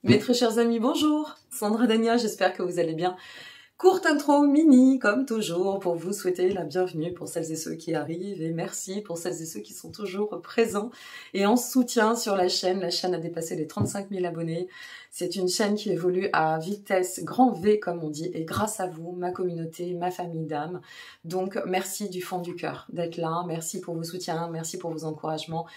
Mes très chers amis, bonjour, Sandra Dania, j'espère que vous allez bien. Courte intro mini, comme toujours, pour vous souhaiter la bienvenue pour celles et ceux qui arrivent et merci pour celles et ceux qui sont toujours présents et en soutien sur la chaîne. La chaîne a dépassé les 35 000 abonnés. C'est une chaîne qui évolue à vitesse grand V, comme on dit, et grâce à vous, ma communauté, ma famille d'âmes. Donc, merci du fond du cœur d'être là. Merci pour vos soutiens, merci pour vos encouragements.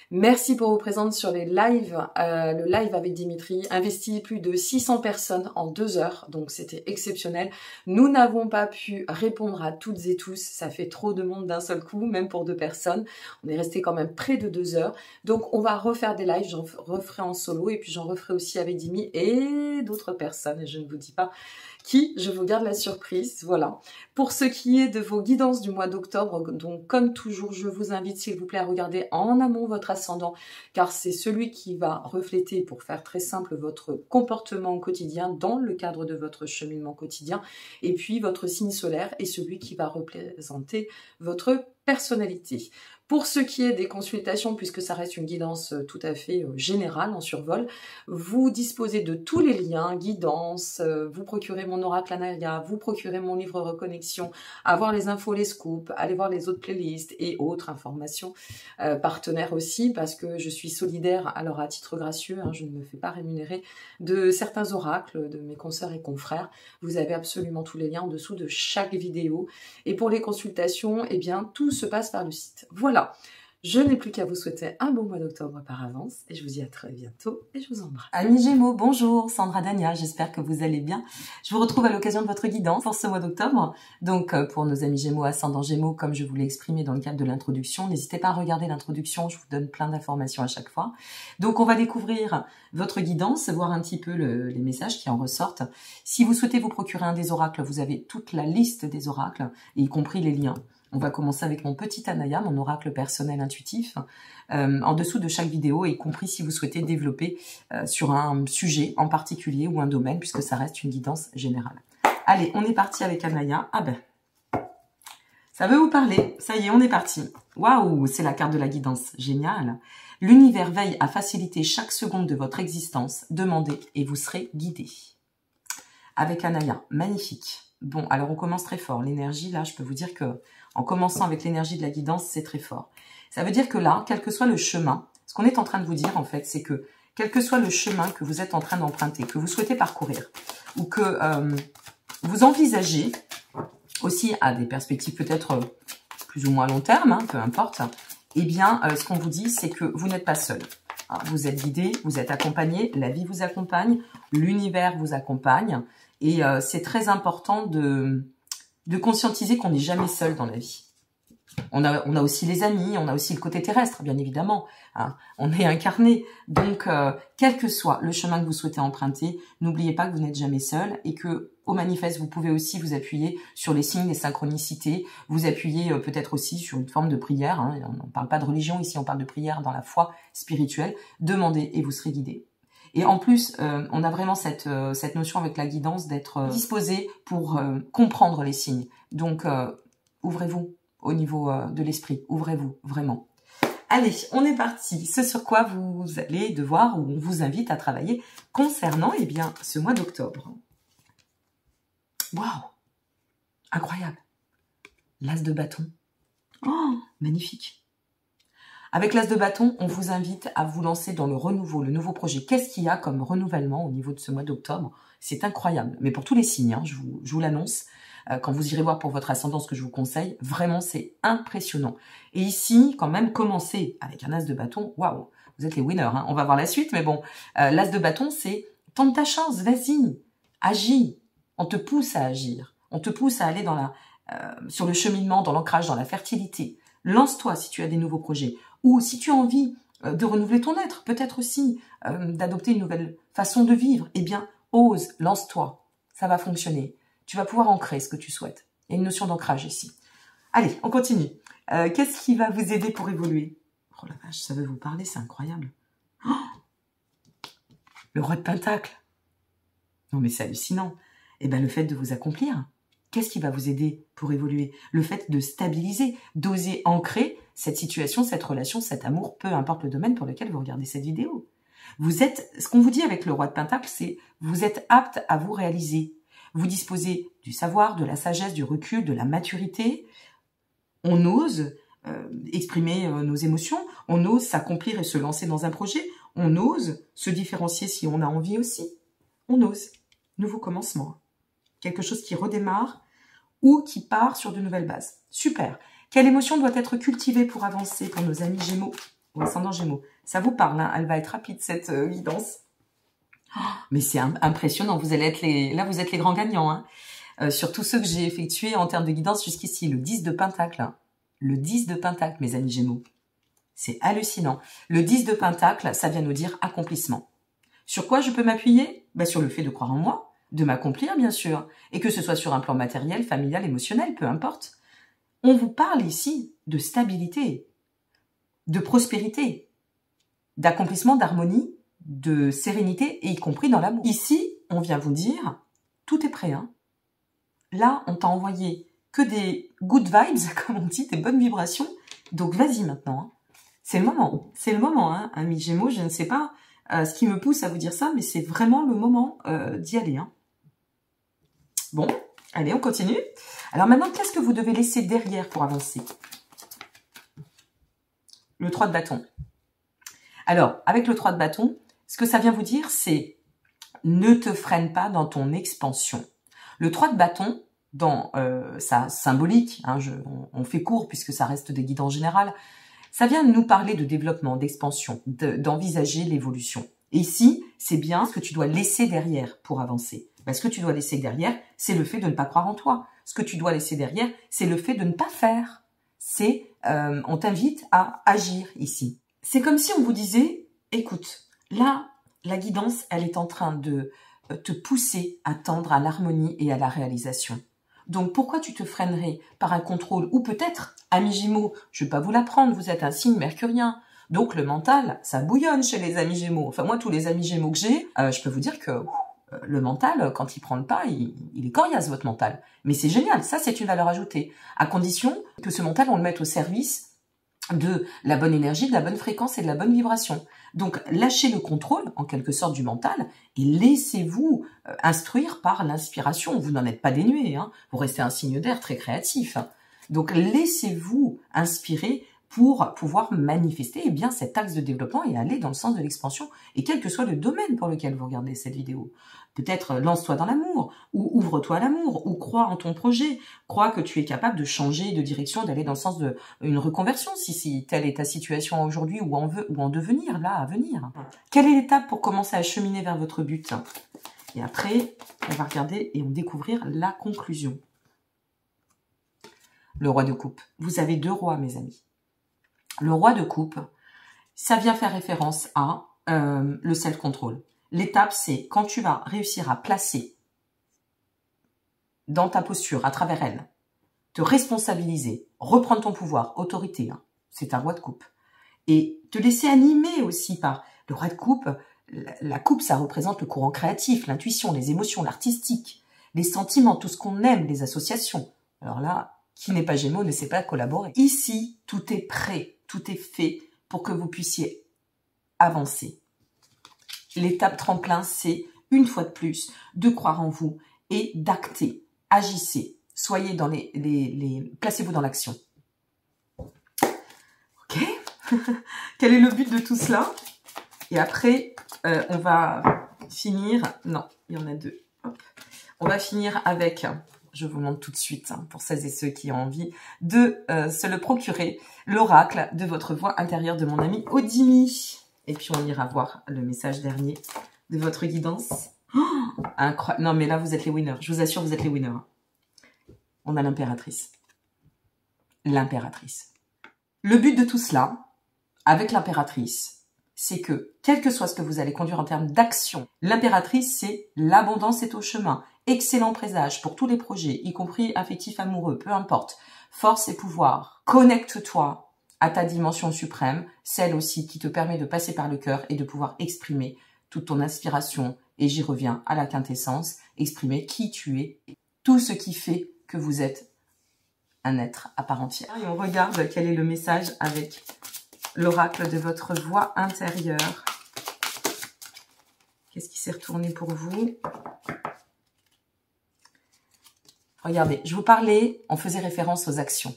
Merci pour vos présences sur les lives. Le live avec Dimitri investi plus de 600 personnes en 2 heures, donc c'était exceptionnel. Nous n'avons pas pu répondre à toutes et tous, ça fait trop de monde d'un seul coup, même pour 2 personnes. On est resté quand même près de 2 heures. Donc on va refaire des lives, j'en referai en solo et puis j'en referai aussi avec Dimi et d'autres personnes, et je ne vous dis pas qui, je vous garde la surprise, voilà. Pour ce qui est de vos guidances du mois d'octobre, donc comme toujours, je vous invite s'il vous plaît à regarder en amont votre ascendant, car c'est celui qui va refléter, pour faire très simple, votre comportement quotidien dans le cadre de votre cheminement quotidien, et puis votre signe solaire est celui qui va représenter votre personnalité. Pour ce qui est des consultations, puisque ça reste une guidance tout à fait générale en survol, vous disposez de tous les liens, guidance, vous procurez mon oracle Anaria, vous procurez mon livre Reconnexion, avoir les infos, les scoops, aller voir les autres playlists et autres informations, partenaires aussi, parce que je suis solidaire, alors à titre gracieux, hein, je ne me fais pas rémunérer, de certains oracles, de mes consoeurs et confrères. Vous avez absolument tous les liens en dessous de chaque vidéo. Et pour les consultations, eh bien, tout se passe par le site. Voilà. Je n'ai plus qu'à vous souhaiter un bon mois d'octobre par avance et je vous dis à très bientôt et je vous embrasse. Amis Gémeaux, bonjour, Sandra Dania, j'espère que vous allez bien. Je vous retrouve à l'occasion de votre guidance pour ce mois d'octobre. Donc pour nos amis Gémeaux, ascendant Gémeaux, comme je vous l'ai exprimé dans le cadre de l'introduction, n'hésitez pas à regarder l'introduction, je vous donne plein d'informations à chaque fois. Donc on va découvrir votre guidance, voir un petit peu les messages qui en ressortent. Si vous souhaitez vous procurer un des oracles, vous avez toute la liste des oracles, y compris les liens. On va commencer avec mon petit Anaya, mon oracle personnel intuitif, en dessous de chaque vidéo, y compris si vous souhaitez développer sur un sujet en particulier ou un domaine, puisque ça reste une guidance générale. Allez, on est parti avec Anaya. Ah ben, ça veut vous parler. Ça y est, on est parti. Waouh, c'est la carte de la guidance. Génial. L'univers veille à faciliter chaque seconde de votre existence. Demandez et vous serez guidé. Avec Anaya, magnifique. Bon, alors on commence très fort. L'énergie, là, je peux vous dire que en commençant avec l'énergie de la guidance, c'est très fort. Ça veut dire que là, quel que soit le chemin, ce qu'on est en train de vous dire, en fait, c'est que quel que soit le chemin que vous êtes en train d'emprunter, que vous souhaitez parcourir, ou que vous envisagez aussi à des perspectives peut-être plus ou moins long terme, hein, peu importe, eh bien, ce qu'on vous dit, c'est que vous n'êtes pas seul. Vous êtes guidé, vous êtes accompagné, la vie vous accompagne, l'univers vous accompagne, et c'est très important de conscientiser qu'on n'est jamais seul dans la vie. On a aussi les amis, on a aussi le côté terrestre, bien évidemment. Hein. On est incarné. Donc, quel que soit le chemin que vous souhaitez emprunter, n'oubliez pas que vous n'êtes jamais seul et que au manifeste, vous pouvez aussi vous appuyer sur les signes des synchronicités, vous appuyer peut-être aussi sur une forme de prière. Hein. On ne parle pas de religion ici, on parle de prière dans la foi spirituelle. Demandez et vous serez guidé. Et en plus, on a vraiment cette notion avec la guidance d'être disposé pour comprendre les signes. Donc, ouvrez-vous au niveau de l'esprit. Ouvrez-vous, vraiment. Allez, on est parti. Ce sur quoi vous allez devoir, ou on vous invite à travailler concernant, eh bien, ce mois d'octobre. Waouh! Incroyable! L'as de bâton. Oh, magnifique! Avec l'as de bâton, on vous invite à vous lancer dans le renouveau, le nouveau projet. Qu'est-ce qu'il y a comme renouvellement au niveau de ce mois d'octobre? C'est incroyable. Mais pour tous les signes, hein, je vous l'annonce. Quand vous irez voir pour votre ascendant ce que je vous conseille, vraiment, c'est impressionnant. Et ici, quand même, commencez avec un as de bâton. Waouh, vous êtes les winners. Hein. On va voir la suite, mais bon, l'as de bâton, c'est tente ta chance, vas-y, agis. On te pousse à agir. On te pousse à aller dans sur le cheminement, dans l'ancrage, dans la fertilité. Lance-toi si tu as des nouveaux projets. Ou si tu as envie de renouveler ton être, peut-être aussi d'adopter une nouvelle façon de vivre, eh bien, ose, lance-toi. Ça va fonctionner. Tu vas pouvoir ancrer ce que tu souhaites. Il y a une notion d'ancrage ici. Allez, on continue. Qu'est-ce qui va vous aider pour évoluer? Oh la vache, ça veut vous parler, c'est incroyable. Oh, le roi de Pentacle. Non mais c'est hallucinant. Eh bien, le fait de vous accomplir. Qu'est-ce qui va vous aider pour évoluer? Le fait de stabiliser, d'oser ancrer cette situation, cette relation, cet amour, peu importe le domaine pour lequel vous regardez cette vidéo. Vous êtes, ce qu'on vous dit avec le roi de Pentacle, c'est vous êtes apte à vous réaliser. Vous disposez du savoir, de la sagesse, du recul, de la maturité. On ose exprimer nos émotions, on ose s'accomplir et se lancer dans un projet, on ose se différencier si on a envie aussi. On ose. Nouveau commencement. Quelque chose qui redémarre ou qui part sur de nouvelles bases. Super. Quelle émotion doit être cultivée pour avancer pour nos amis Gémeaux ou ascendant Gémeaux? Ça vous parle, hein? Elle va être rapide cette guidance. Oh, mais c'est impressionnant. Vous allez être là, vous êtes les grands gagnants, hein? Sur tous ceux que j'ai effectués en termes de guidance jusqu'ici. Le 10 de Pentacle, hein. Le 10 de Pentacle, mes amis Gémeaux. C'est hallucinant. Le 10 de Pentacle, ça vient nous dire accomplissement. Sur quoi je peux m'appuyer? Sur le fait de croire en moi, de m'accomplir, bien sûr. Et que ce soit sur un plan matériel, familial, émotionnel, peu importe. On vous parle ici de stabilité, de prospérité, d'accomplissement, d'harmonie, de sérénité, et y compris dans l'amour. Ici, on vient vous dire, tout est prêt, hein. Là, on t'a envoyé que des good vibes, comme on dit, des bonnes vibrations. Donc, vas-y maintenant, hein. C'est le moment, hein, amis Gémeaux. Je ne sais pas ce qui me pousse à vous dire ça, mais c'est vraiment le moment d'y aller, hein. Bon, allez, on continue. Alors maintenant, qu'est-ce que vous devez laisser derrière pour avancer? Le 3 de bâton. Alors, avec le 3 de bâton, ce que ça vient vous dire, c'est ne te freine pas dans ton expansion. Le 3 de bâton, dans sa symbolique, hein, on fait court puisque ça reste des guidances générales, ça vient nous parler de développement, d'expansion, d'envisager l'évolution. Et ici, c'est bien ce que tu dois laisser derrière pour avancer. Ce que tu dois laisser derrière, c'est le fait de ne pas croire en toi. Ce que tu dois laisser derrière, c'est le fait de ne pas faire. On t'invite à agir ici. C'est comme si on vous disait, écoute, là, la guidance, elle est en train de te pousser à tendre à l'harmonie et à la réalisation. Donc, pourquoi tu te freinerais par un contrôle? Ou peut-être, amis Gémeaux, je ne vais pas vous l'apprendre, vous êtes un signe mercurien. Donc, le mental, ça bouillonne chez les amis Gémeaux. Enfin, moi, tous les amis Gémeaux que j'ai, je peux vous dire que le mental, quand il prend le pas, il est coriace, votre mental. Mais c'est génial, ça, c'est une valeur ajoutée. À condition que ce mental, on le mette au service de la bonne énergie, de la bonne fréquence et de la bonne vibration. Donc, lâchez le contrôle, en quelque sorte, du mental et laissez-vous instruire par l'inspiration. Vous n'en êtes pas dénué, hein. Vous restez un signe d'air très créatif. Donc, laissez-vous inspirer pour pouvoir manifester bien cet axe de développement et aller dans le sens de l'expansion. Et quel que soit le domaine pour lequel vous regardez cette vidéo. Peut-être lance-toi dans l'amour, ou ouvre-toi à l'amour, ou crois en ton projet. Crois que tu es capable de changer de direction, d'aller dans le sens d'une reconversion, si telle est ta situation aujourd'hui ou en devenir, là, à venir. Quelle est l'étape pour commencer à cheminer vers votre but? Et après, on va regarder et on découvrir la conclusion. Le roi de coupe. Vous avez deux rois, mes amis. Le roi de coupe, ça vient faire référence à le self-control. L'étape, c'est quand tu vas réussir à placer dans ta posture, à travers elle, te responsabiliser, reprendre ton pouvoir, autorité, hein, c'est un roi de coupe. Et te laisser animer aussi par le roi de coupe. La coupe, ça représente le courant créatif, l'intuition, les émotions, l'artistique, les sentiments, tout ce qu'on aime, les associations. Alors là, qui n'est pas Gémeaux ne sait pas collaborer. Ici, tout est prêt, tout est fait pour que vous puissiez avancer. L'étape tremplin, c'est, une fois de plus, de croire en vous et d'acter. Agissez. Soyez dans placez-vous dans l'action. Ok. Quel est le but de tout cela? Et après, on va finir... Non, il y en a deux. Hop. On va finir avec... Je vous montre tout de suite, hein, pour celles et ceux qui ont envie de se le procurer, l'oracle de votre voix intérieure de mon ami Odimi. Et puis, on ira voir le message dernier de votre guidance. Oh, incroyable. Non, mais là, vous êtes les winners. Je vous assure, vous êtes les winners. On a l'impératrice. L'impératrice. Le but de tout cela, avec l'impératrice, c'est que, quel que soit ce que vous allez conduire en termes d'action, l'impératrice, c'est l'abondance est au chemin. Excellent présage pour tous les projets, y compris affectifs, amoureux, peu importe. Force et pouvoir. Connecte-toi à ta dimension suprême, celle aussi qui te permet de passer par le cœur et de pouvoir exprimer toute ton inspiration. Et j'y reviens à la quintessence, exprimer qui tu es, tout ce qui fait que vous êtes un être à part entière. Et on regarde quel est le message avec l'oracle de votre voix intérieure. Qu'est-ce qui s'est retourné pour vous? Regardez, je vous parlais, on faisait référence aux actions.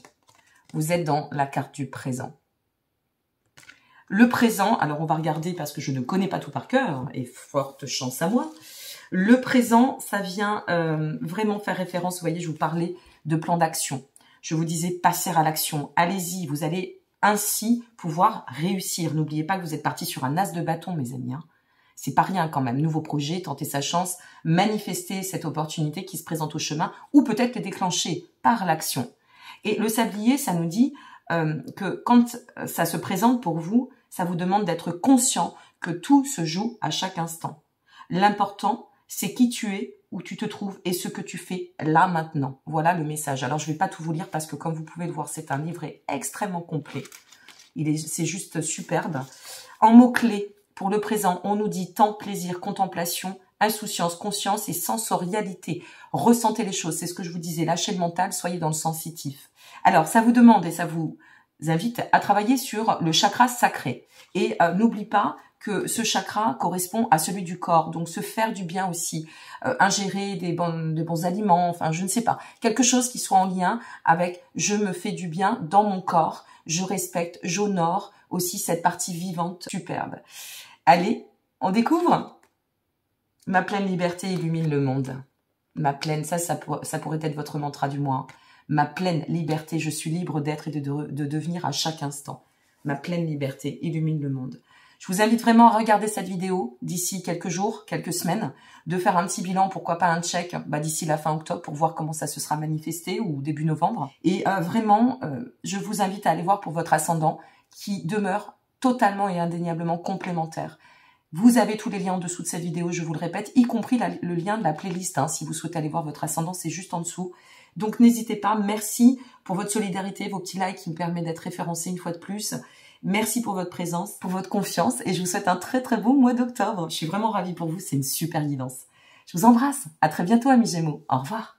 Vous êtes dans la carte du présent. Le présent, alors on va regarder parce que je ne connais pas tout par cœur, et forte chance à moi. Le présent, ça vient vraiment faire référence, vous voyez, je vous parlais de plan d'action. Je vous disais passer à l'action. Allez-y, vous allez ainsi pouvoir réussir. N'oubliez pas que vous êtes parti sur un as de bâton, mes amis. Hein. C'est pas rien quand même. Nouveau projet, tenter sa chance, manifester cette opportunité qui se présente au chemin ou peut-être les déclencher par l'action. Et le sablier, ça nous dit que quand ça se présente pour vous, ça vous demande d'être conscient que tout se joue à chaque instant. L'important, c'est qui tu es, où tu te trouves et ce que tu fais là maintenant. Voilà le message. Alors, je ne vais pas tout vous lire parce que comme vous pouvez le voir, c'est un livret extrêmement complet. C'est juste superbe. En mots-clés, pour le présent, on nous dit temps, plaisir, contemplation, insouciance, conscience et sensorialité. Ressentez les choses, c'est ce que je vous disais. Lâchez le mental, soyez dans le sensitif. Alors, ça vous demande et ça vous invite à travailler sur le chakra sacré. Et n'oublie pas que ce chakra correspond à celui du corps. Donc, se faire du bien aussi, ingérer de bons aliments, enfin, je ne sais pas. Quelque chose qui soit en lien avec « je me fais du bien dans mon corps », je respecte, j'honore aussi cette partie vivante superbe. Allez, on découvre. Ma pleine liberté illumine le monde. Ma pleine, ça pourrait être votre mantra du mois. Ma pleine liberté, je suis libre d'être et de devenir à chaque instant. Ma pleine liberté illumine le monde. Je vous invite vraiment à regarder cette vidéo d'ici quelques jours, quelques semaines, de faire un petit bilan, pourquoi pas un check d'ici la fin octobre pour voir comment ça se sera manifesté ou début novembre. Et vraiment, je vous invite à aller voir pour votre ascendant qui demeure totalement et indéniablement complémentaire. Vous avez tous les liens en dessous de cette vidéo, je vous le répète, y compris le lien de la playlist. Hein, si vous souhaitez aller voir votre ascendant, c'est juste en dessous. Donc n'hésitez pas, merci pour votre solidarité, vos petits likes qui me permettent d'être référencé une fois de plus. Merci pour votre présence, pour votre confiance et je vous souhaite un très très beau mois d'octobre. Je suis vraiment ravie pour vous, c'est une super guidance. Je vous embrasse, à très bientôt amis Gémeaux, au revoir.